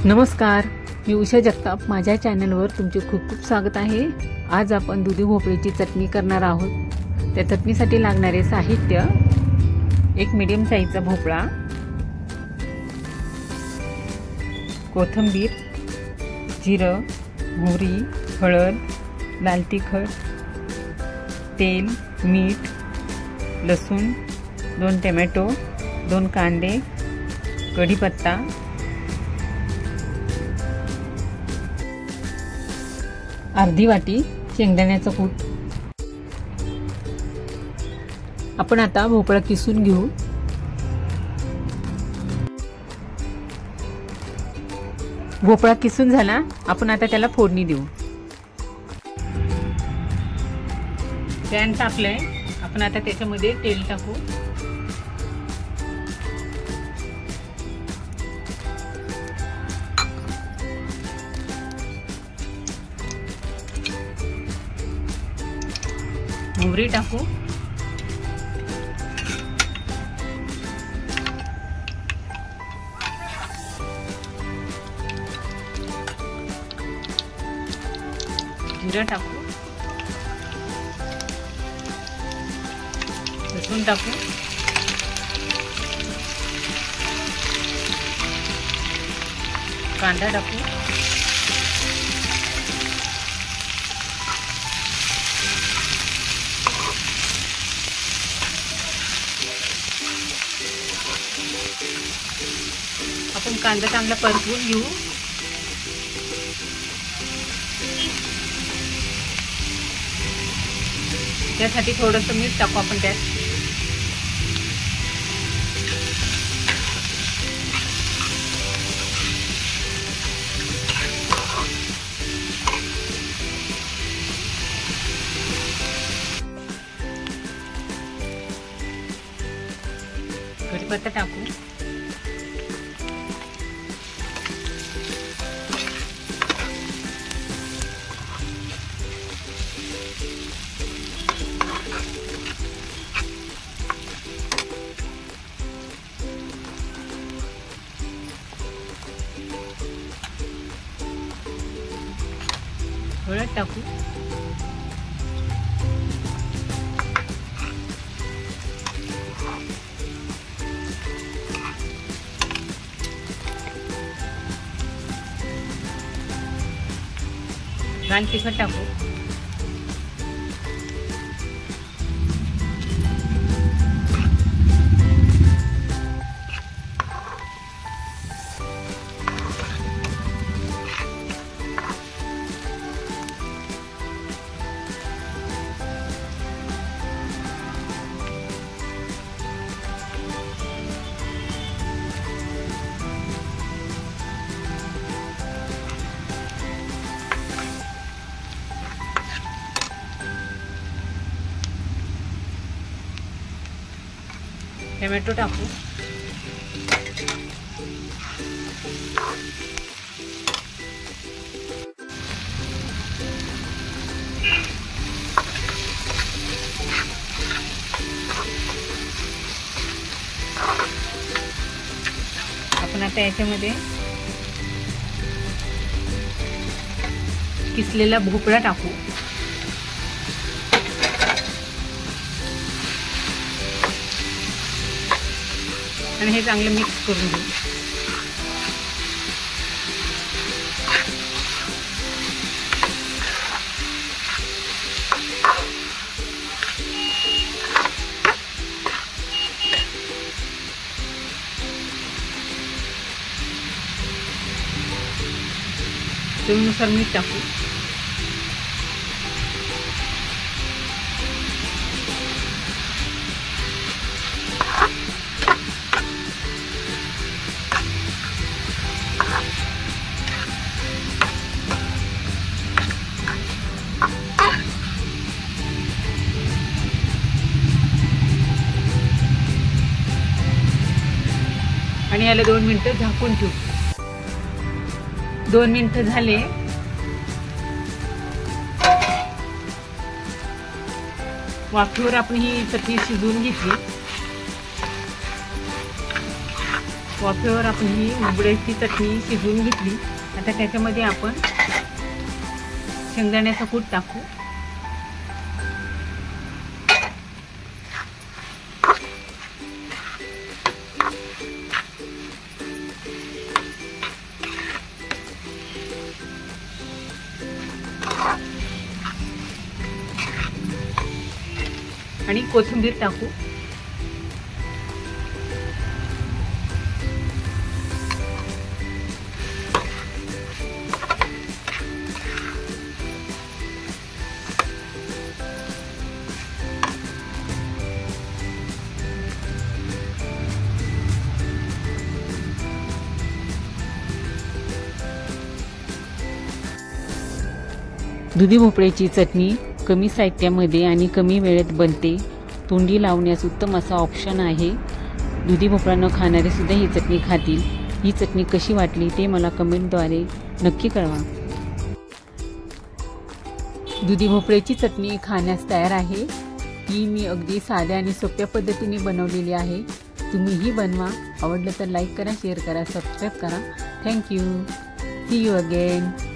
नमस्कार, मी उषा जगताप. माझ्या चॅनलवर तुमचे खूप खूप स्वागत आहे. आज आपण दुधी भोपळ्याची चटणी करणार आहोत. त्या चटणीसाठी लागणारे साहित्य: एक मीडियम साईजचा भोपळा, कोथिंबीर, जिरं, मोहरी, हळद, लाल तिखट, तेल, मीठ, लसूण, 2 टोमॅटो, 2 कांदे, कढीपत्ता, अर्धी वाटी शेंगदाण्याचं कूट. आपण आता भोपळा किसून घेऊ. भोपळा किसून झाला. आपण आता त्याला फोडणी देऊ. पॅन टाकलंय. आपण आता त्याच्यामध्ये तेल टाकू. मोहरी टाकू. जिरं टाकू. लसूण टाकू. कांदा टाकू. आपण कांदा चांगला परतवून घेऊ. त्यासाठी थोडंसं मीठ टाकू आपण त्यात. कढीपत्ता टाकू. हळद टाकू. लाल तिखट टाकू. टोमॅटो टाकू. आपण आता याच्यामध्ये किसलेला भोपळा टाकू. आणि हे चांगलं मिक्स करून घेऊ. चवीनुसार मीठ टाकू. आणि याला 2 मिनिटं झाकून ठेवू. 2 मिनिटं झाले. वाफेवर आपण ही चटणी शिजवून घेतली. वाफेवर आपण ही भोपळ्याची चटणी शिजवून घेतली. आता त्याच्यामध्ये आपण शेंगदाण्याचा कूट टाकू. आणि कोथिंबीर टाकू. दुधी भोपळ्याची चटणी कमी साहित्यामध्ये आणि कमी वेळेत बनते. तोंडी लावण्यास उत्तम असा ऑप्शन आहे. दुधी भोपळा न खाणारे सुद्धा ही चटणी खातील. ही चटणी कशी वाटली ते मला कमेंटद्वारे नक्की कळवा. दुधी भोपळ्याची चटणी खाण्यास तयार आहे. ही मी अगदी साध्या आणि सोप्या पद्धतीने बनवलेली आहे. तुम्हीही बनवा. आवडलं तर लाईक करा, शेअर करा, सबस्क्राईब करा. थँक्यू. See you again.